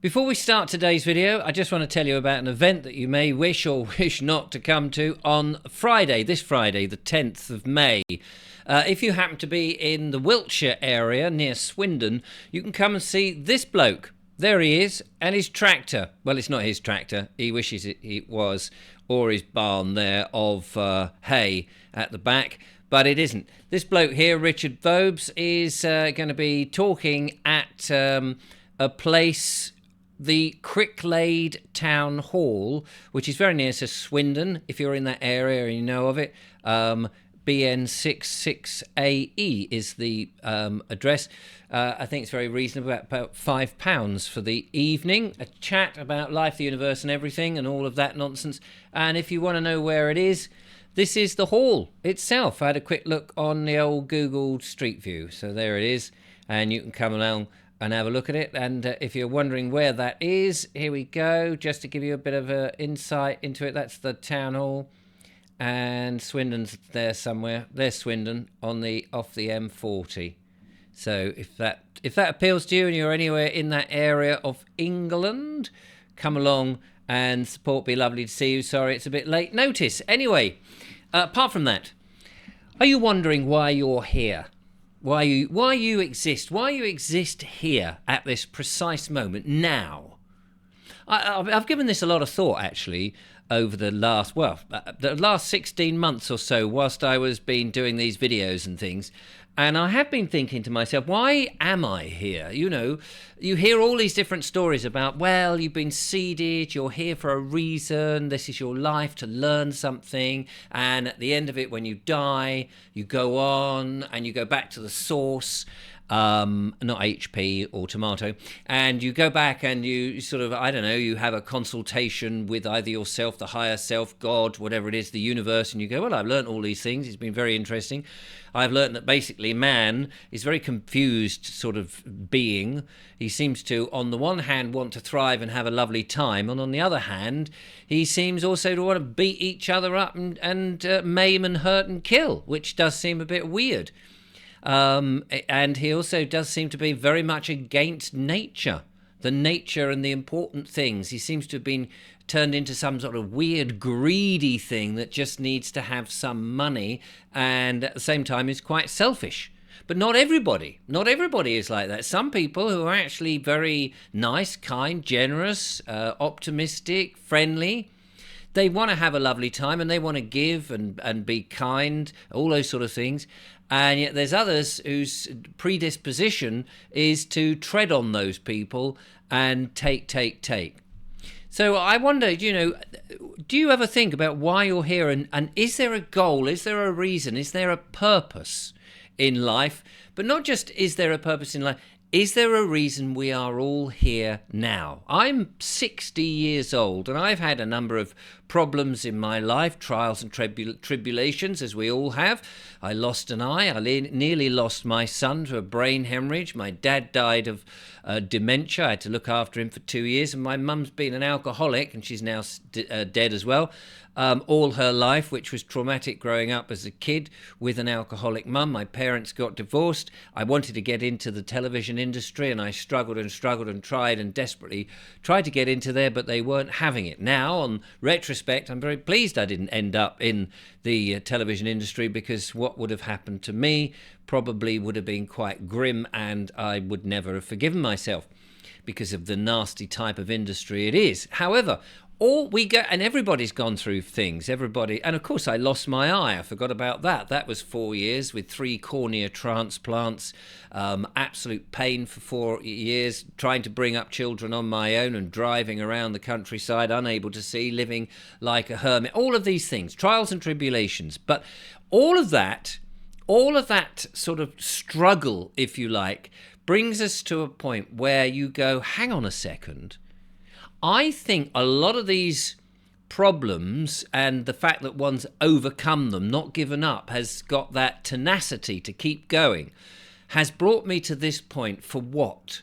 Before we start today's video, I just want to tell you about an event that you may wish or wish not to come to on Friday, this Friday, the 10th of May. If you happen to be in the Wiltshire area near Swindon, you can come and see this bloke. There he is, and his tractor. Well, it's not his tractor. He wishes it was, or his barn there of hay at the back, but it isn't. This bloke here, Richard Vobes, is going to be talking at a place, the Cricklade Town Hall, which is very near to Swindon, if you're in that area and you know of it. BN66AE is the address. I think it's very reasonable, about £5 for the evening. A chat about life, the universe and everything and all of that nonsense. And if you want to know where it is, this is the hall itself. I had a quick look on the old Google Street View. So there it is. And you can come along and have a look at it. And if you're wondering where that is, here we go. Just to give you a bit of an insight into it, that's the town hall. And Swindon's there somewhere. There's Swindon on off the M40. So if that appeals to you and you're anywhere in that area of England, come along and support. Be lovely to see you. Sorry, it's a bit late notice. Anyway, apart from that, are you wondering why you're here? Why you exist? Why you exist here at this precise moment now? I've given this a lot of thought actually over the last 16 months or so, whilst I was doing these videos and things. And I have been thinking to myself, why am I here? You know, you hear all these different stories about, well, you've been seeded, you're here for a reason, this is your life to learn something, and at the end of it, when you die, you go on and you go back to the source, not HP or tomato, and you go back and you sort of, I don't know, you have a consultation with either yourself, the higher self, God, whatever it is, the universe, and you go, well, I've learned all these things, it's been very interesting. I've learned that basically man is a very confused sort of being. He seems to, on the one hand, want to thrive and have a lovely time, and on the other hand, he seems also to want to beat each other up and maim and hurt and kill, which does seem a bit weird. And he also does seem to be very much against nature, the nature and the important things. He seems to have been turned into some sort of weird, greedy thing that just needs to have some money and at the same time is quite selfish. But not everybody is like that. Some people who are actually very nice, kind, generous, optimistic, friendly, they want to have a lovely time and they want to give and be kind, all those sort of things. And yet there's others whose predisposition is to tread on those people and take. So I wonder, you know, do you ever think about why you're here and is there a goal, is there a reason, is there a purpose in life? But not just is there a purpose in life, is there a reason we are all here now? I'm 60 years old and I've had a number of problems in my life, trials and tribulations, as we all have. I lost an eye. I nearly lost my son to a brain hemorrhage. My dad died of dementia. I had to look after him for 2 years. And my mum's been an alcoholic, and she's now dead as well, all her life, which was traumatic growing up as a kid with an alcoholic mum. My parents got divorced. I wanted to get into the television industry, and I struggled and tried and desperately tried to get into there, but they weren't having it. Now, on retrospect, I'm very pleased I didn't end up in the television industry, because what would have happened to me probably would have been quite grim, and I would never have forgiven myself because of the nasty type of industry it is. However, all we get, and everybody's gone through things, everybody, and of course I lost my eye, I forgot about that. That was 4 years with 3 cornea transplants, absolute pain for 4 years, trying to bring up children on my own and driving around the countryside, unable to see, living like a hermit, all of these things, trials and tribulations. But all of that sort of struggle, if you like, brings us to a point where you go, hang on a second, I think a lot of these problems and the fact that one's overcome them, not given up, has got that tenacity to keep going, has brought me to this point. For what?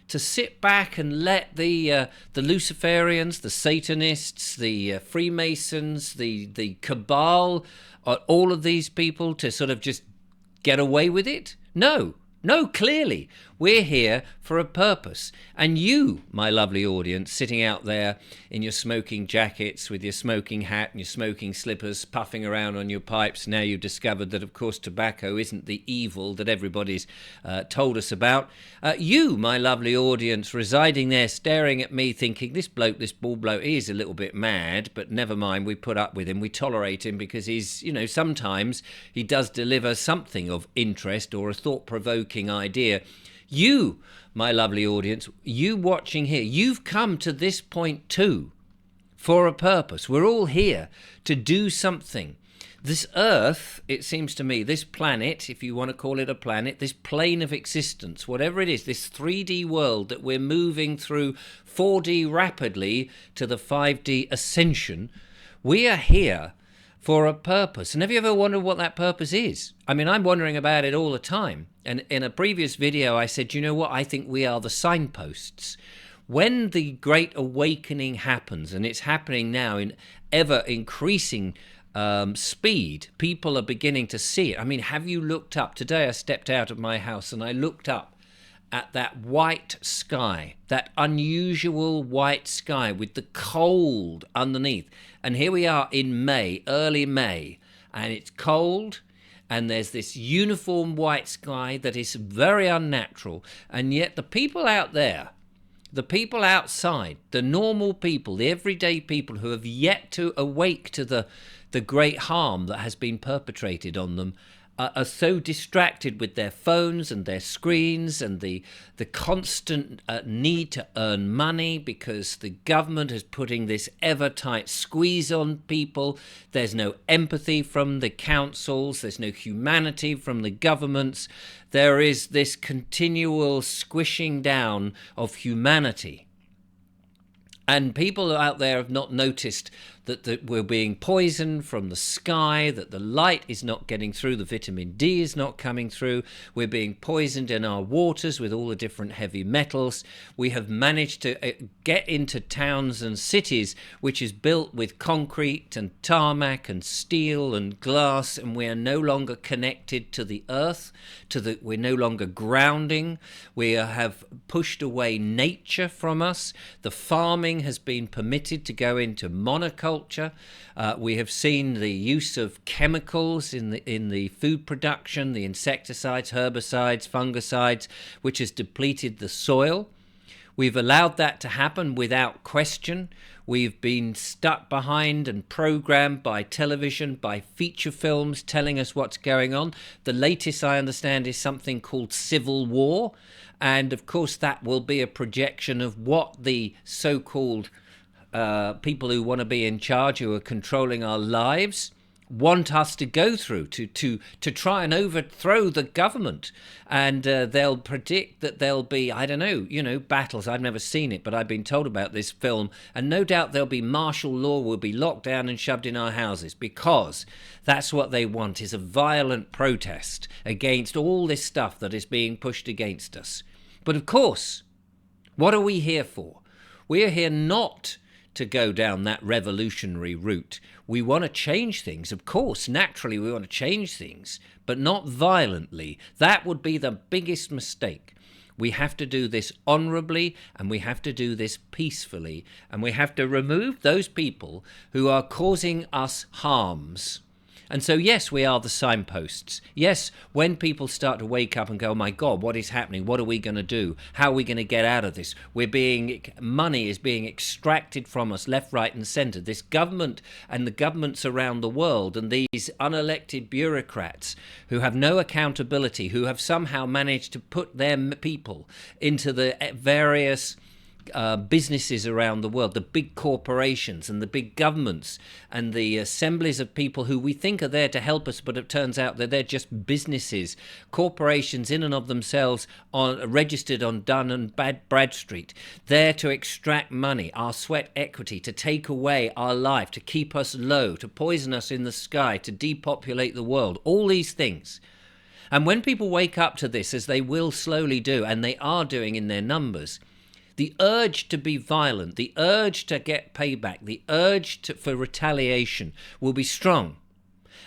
To sit back and let the Luciferians, the Satanists, the Freemasons, the Cabal, all of these people to sort of just get away with it? No. No, clearly, we're here for a purpose. And you, my lovely audience, sitting out there in your smoking jackets with your smoking hat and your smoking slippers, puffing around on your pipes, now you've discovered that, of course, tobacco isn't the evil that everybody's told us about. You, my lovely audience, residing there, staring at me, thinking, this bald bloke, is a little bit mad, but never mind, we put up with him, we tolerate him because he's, sometimes he does deliver something of interest or a thought-provoking idea. You, my lovely audience, you watching here, you've come to this point too for a purpose. We're all here to do something. This earth, it seems to me, this planet, if you want to call it a planet, this plane of existence, whatever it is, this 3D world that we're moving through 4D rapidly to the 5D ascension, we are here for a purpose. And have you ever wondered what that purpose is? I mean, I'm wondering about it all the time. And in a previous video, I said, you know what? I think we are the signposts. When the Great Awakening happens, and it's happening now in ever increasing speed, people are beginning to see it. I mean, have you looked up? Today I stepped out of my house and I looked up at that white sky, that unusual white sky with the cold underneath. And here we are in May, early May, and it's cold, and there's this uniform white sky that is very unnatural. And yet the people out there, the people outside, the normal people, the everyday people who have yet to awake to the great harm that has been perpetrated on them, are so distracted with their phones and their screens and the constant need to earn money because the government is putting this ever-tight squeeze on people. There's no empathy from the councils. There's no humanity from the governments. There is this continual squishing down of humanity. And people out there have not noticed that we're being poisoned from the sky, that the light is not getting through, the vitamin D is not coming through. We're being poisoned in our waters with all the different heavy metals. We have managed to get into towns and cities which is built with concrete and tarmac and steel and glass, and we are no longer connected to the earth, we're no longer grounding. We have pushed away nature from us. The farming has been permitted to go into monoculture. We have seen the use of chemicals in the food production, the insecticides, herbicides, fungicides, which has depleted the soil. We've allowed that to happen without question. We've been stuck behind and programmed by television, by feature films telling us what's going on. The latest, I understand, is something called Civil War. And of course, that will be a projection of what the so-called people who want to be in charge, who are controlling our lives, want us to go through to try and overthrow the government. And they'll predict that there'll be, I don't know, battles. I've never seen it, but I've been told about this film. And no doubt there'll be martial law, will be locked down and shoved in our houses, because that's what they want, is a violent protest against all this stuff that is being pushed against us. But of course, what are we here for? We are here not to go down that revolutionary route. We want to change things. Of course, naturally, we want to change things, but not violently. That would be the biggest mistake. We have to do this honorably, and we have to do this peacefully, and we have to remove those people who are causing us harms. And so, yes, we are the signposts. Yes, when people start to wake up and go, oh my God, what is happening? What are we going to do? How are we going to get out of this? Money is being extracted from us left, right, and centre. This government and the governments around the world and these unelected bureaucrats who have no accountability, who have somehow managed to put their people into the various businesses around the world, the big corporations and the big governments and the assemblies of people who we think are there to help us, but it turns out that they're just businesses, corporations in and of themselves, registered on Dun and Bradstreet, there to extract money, our sweat equity, to take away our life, to keep us low, to poison us in the sky, to depopulate the world, all these things. And when people wake up to this, as they will slowly do, and they are doing in their numbers, the urge to be violent, the urge to get payback, the urge for retaliation will be strong.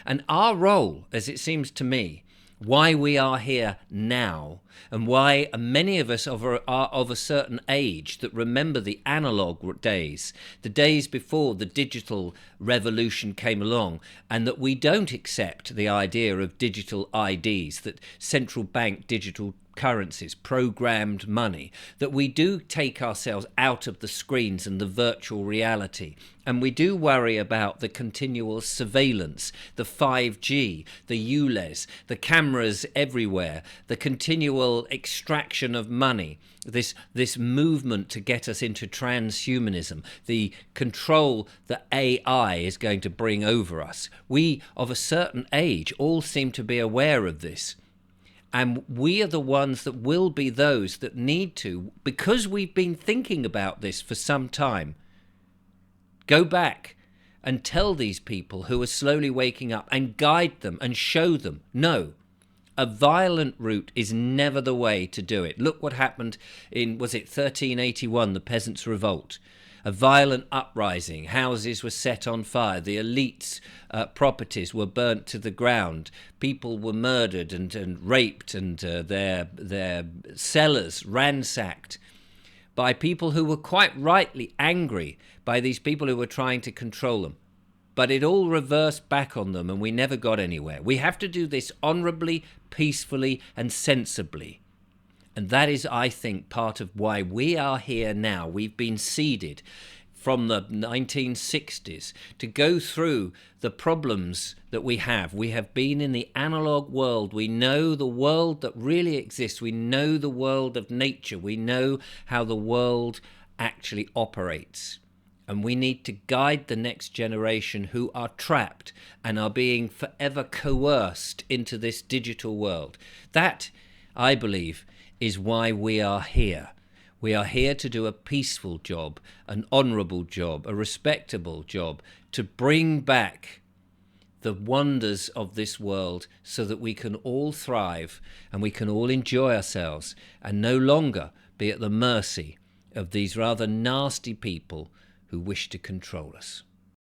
And our role, as it seems to me, why we are here now, and why many of us are of a certain age that remember the analog days, the days before the digital revolution came along, and that we don't accept the idea of digital IDs, that central bank digital currencies, programmed money, that we do take ourselves out of the screens and the virtual reality. And we do worry about the continual surveillance, the 5G, the ULEZ, the cameras everywhere, the continual extraction of money, this movement to get us into transhumanism, the control that AI is going to bring over us. We, of a certain age, all seem to be aware of this. And we are the ones that will be those that need to, because we've been thinking about this for some time, go back and tell these people who are slowly waking up and guide them and show them, no, a violent route is never the way to do it. Look what happened in, was it 1381, the Peasants' Revolt? A violent uprising, houses were set on fire, the elites' properties were burnt to the ground, people were murdered and raped, and their cellars ransacked by people who were quite rightly angry by these people who were trying to control them. But it all reversed back on them and we never got anywhere. We have to do this honourably, peacefully and sensibly. And that is, I think, part of why we are here now. We've been seeded from the 1960s to go through the problems that we have. We have been in the analog world. We know the world that really exists. We know the world of nature. We know how the world actually operates. And we need to guide the next generation who are trapped and are being forever coerced into this digital world. That, I believe, is why we are here. We are here to do a peaceful job, an honourable job, a respectable job, to bring back the wonders of this world so that we can all thrive and we can all enjoy ourselves and no longer be at the mercy of these rather nasty people who wish to control us.